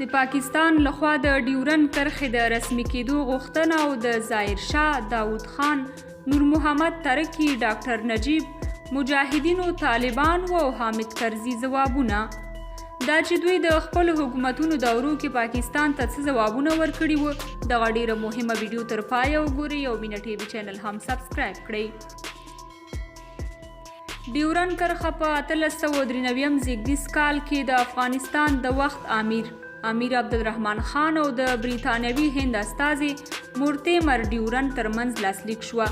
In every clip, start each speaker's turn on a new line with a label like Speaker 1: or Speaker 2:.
Speaker 1: د پاکستان لخوا د ډیورنډ کرښې د رسمي کېدو غوښتنه او د ظاهرشاه، داودخان، نور محمد ترکی، ډاکتر نجیب، مجاهدینو، طالبانو او حامد کرزي ځوابونه. دا چې دوی د خپل حکومتونو دورو کې پاکستان ته څه ځوابونه ورکړي وو، دغه ډیره مهمه ویډیو تر پایه وګورئ او مینا ټي وي چینل هم سبسکرایب کړئ. ډیورنډ کرښه په 1893 زیږدیز کال کې د افغانستان د وخت امیر عبدالرحمن خان او د بریتانوي هند استازي مورتیمر ډیورنډ ترمنځ لاسلیک شوه.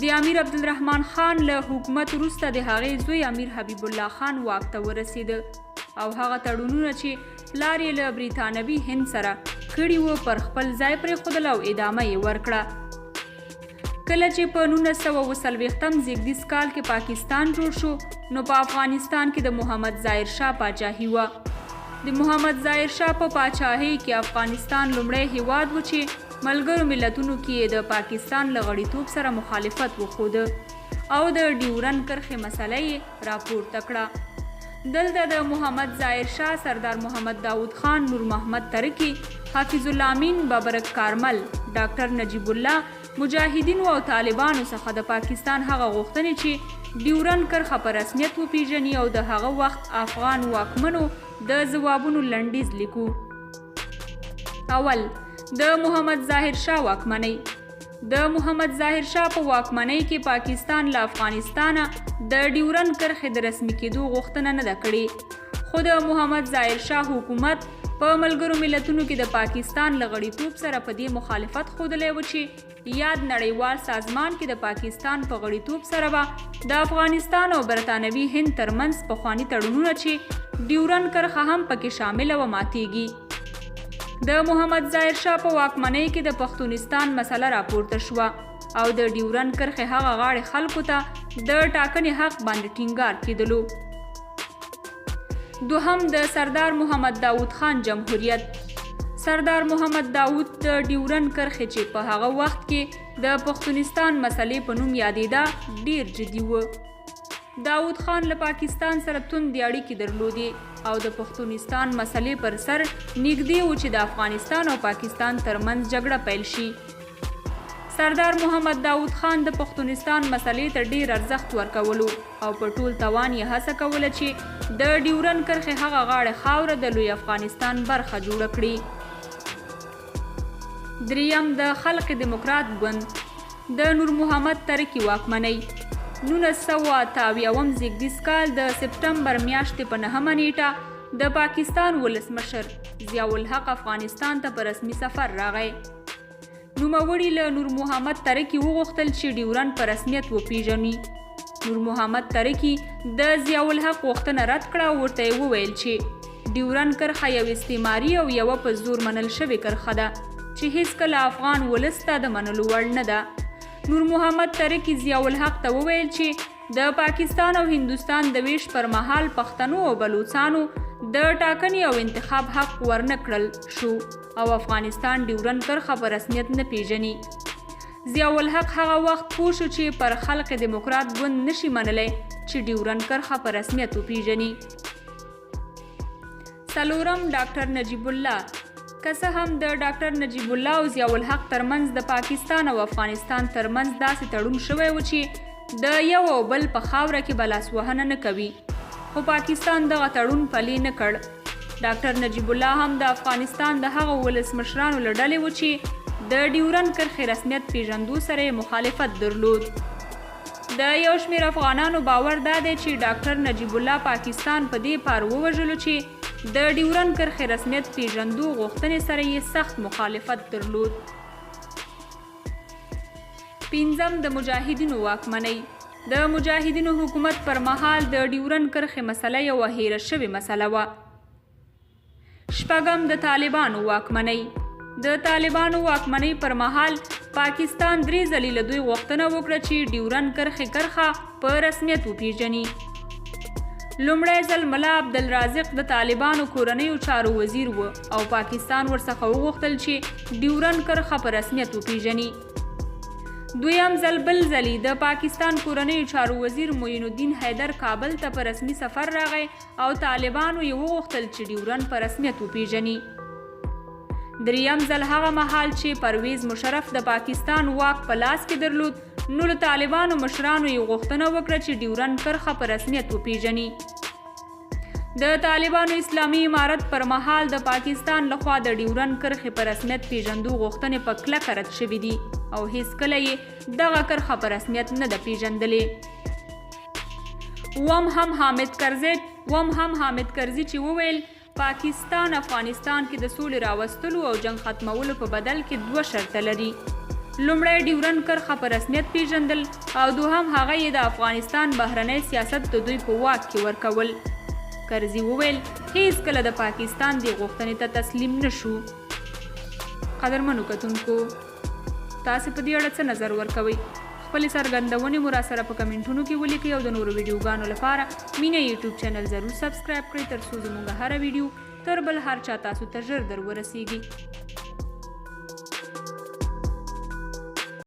Speaker 1: د امیر عبدالرحمن خان له حکومت وروسته د هغې زوی امیر حبیب الله خان واک ته ورسېده او هغه تړونونه چې پلار یې له بریتانوي هند سره کړي وو پر خپل ځای پرېښودل او ادامه یې ورکړه. کله چې په 1940 زیږدیز کال کې پاکستان جوړ شو نو په افغانستان کې د محمد ظاهرشاه پاچاهي وه. د محمد ظاهرشاه په پاچاهۍ کې افغانستان لومړی هیواد و چې ملګرو ملتونو کې د پاکستان له غړیتوب سره مخالفت وښوده او د ډیورنډ کرښې مسله یې راپورته کړه. دلته د محمد ظاهرشاه، سردار محمد داودخان، نور محمد ترکی، حافظ الله امین، بابرک کارمل، ډاکتر نجیب الله، مجاهدینو او طالبانو څخه د پاکستان هغه غوښتنې چې ډیورنډ کرښه په رسمیت وپیژني او د هغه وخت افغان واکمنو د ځوابونو لنډیز لیکو. اول، د محمد ظاهرشاه واکمنۍ. د محمد ظاهرشاه په واکمنۍ کې پاکستان له افغانستانه د ډیورنډ کرښې د رسمي کېدو غوښتنه نه ده کړې، خو د محمد ظاهرشاه حکومت په ملګرو ملتونو کې د پاکستان له غړیتوب سره په دې مخالفت ښودلی و چې یاد نړیوال سازمان کې د پاکستان په غړیتوب سره به د افغانستان او برطانوي هند ترمنځ پخواني تړونونه چې ډیورنډ کرښه هم پکې شامله و ماتیږي. د محمد ظاهرشاه په واکمنۍ کې د پښتونستان مسله راپورته شوه او د ډیورنډ کرښې هغه غاړې خلکو ته د ټاکنې حق باندې ټینګار کېدلو. دوهم، د سردار محمد داود خان جمهوریت. سردار محمد داود د ډیورنډ کرښې چې په هغه وخت کې د پښتونستان مسلې په نوم یادېده ډیر جدي و. داود خان له پاکستان سره توندې اړیکې درلودې او د پښتونستان مسلې پر سر نږدې و چې د افغانستان او پاکستان ترمنځ جګړه پیل شي. سردار محمد داود خان د پښتونستان مسلې ته ډیر ارزښت ورکولو او په ټول توان یې هڅه کوله چې د ډیورنډ کرښې هغه غاړه خاوره د لوی افغانستان برخه جوړه کړي. دریم، د خلق دیموکرات ګوند. د نور محمد ترکی واکمنۍ. 1983 زیږدیز کال د سپټمبر میاشتې په 9مه نیټه د پاکستان ولسمشر ضیاء الحق افغانستان ته په رسمي سفر راغی. نوموړي له نور محمد ترکی وغوښتل چې ډیورنډ په رسمیت وپیژني. نور محمد ترکی د ضیاء الحق غوښتنه رد کړه او ورته یې وویل چې ډیورنډ کرښه یو استعماري او یوه په زور منل شوې کرښه ده چې هیڅکله افغان ولس ته د منلو وړ نه ده. نور محمد ترکی ضیاء الحق ته وویل چې د پاکستان او هندوستان د ویش پر مهال پښتنو او بلوچانو د ټاکنې او انتخاب حق ورنه کړل شو او افغانستان ډیورنډ کرښه په رسمیت نه پیژني. ضیاء الحق هغه وخت پوه شو چې پر خلق دیموکرات ګوند نشي منلی چې ډیورنډ کرښه په رسمیت وپیژني. څلورم، ډاکتر نجیب الله. که څه هم د ډاکتر نجیب الله او ضیاء الحق ترمنځ د پاکستان او افغانستان ترمنځ داسې تړون شوی و چې د یو او بل په خاوره کې به لاسوهنه نه کوي، خو پاکستان دغه تړون پلی نه کړ. ډاکتر نجیب الله هم د افغانستان د هغو ولسمشرانو له ډلې و چې د ډیورنډ کرښې رسمیت پیژندو سره یې مخالفت درلود. د یو شمېر افغانانو باور دا دی چې ډاکتر نجیب الله پاکستان په دې پار ووژلو چې د ډیورنډ کرښې رسمیت پیژندو غوښتنې سره یې سخت مخالفت درلود. پنځم، د مجاهدینو واکمنۍ. د مجاهدینو حکومت پر مهال د ډیورنډ کرښې مسله یوه هیره شوې مسله وه. شپږم، د طالبانو واکمنۍ. د طالبانو واکمنۍ پر مهال پاکستان 3 ځلې له دوی غوښتنه وکړه چې ډیورنډ کرښه په رسمیت وپیژني. لومړی ځل ملا عبدالرازق د طالبانو کورنیو چارو وزیر و او پاکستان ورڅخه وغوښتل چې ډیورنډ کرښه په رسمیت وپیژني. دویم ځل بل ځلې د پاکستان کورنیو چارو وزیر معین الدین حیدر کابل ته په رسمي سفر راغی او طالبانو یې وغوښتل چې ډیورنډ په رسمیت وپیژني. دریم ځل هغه مهال چې پرویز مشرف د پاکستان واک په لاس کې درلود نو له طالبانو مشرانو یې غوښتنه وکړه چې ډیورنډ کرښه په رسمیت وپیژني. د طالبانو اسلامي امارت پر مهال د پاکستان لخوا د ډیورنډ کرښې په رسمیت پیژندو غوښتنې په کلکه رد شوې دي او هیڅکله یې دغه کرښه په رسمیت نه ده پیژندلې. وم هم حامد کرزي چې وویل پاکستان افغانستان کې د سولې راوستلو او جنگ ختمولو په بدل کې 2 شرطه لري. لومړی ډیورنډ کرښه په رسمیت پیژندل او دوهم هغه یې د افغانستان بهرنی سیاست د دوی په واک کې ورکول. کرزي وویل هیڅکله د پاکستان دې غوښتنې ته تسلیم نشو. قدرمنو کتونکو تاسو په دې اړه څه نظر ورکوئ؟ خپل څرګندونې مو راسره په کمنټونو کې ولیکئ او د نورو ویډیوګانو لپاره مینا یوټیوب چینل ضرور سبسکرایب کړئ ترڅو زموږ هره ویډیو تر بل هر چا تاسو ته ژر در ورسیږي.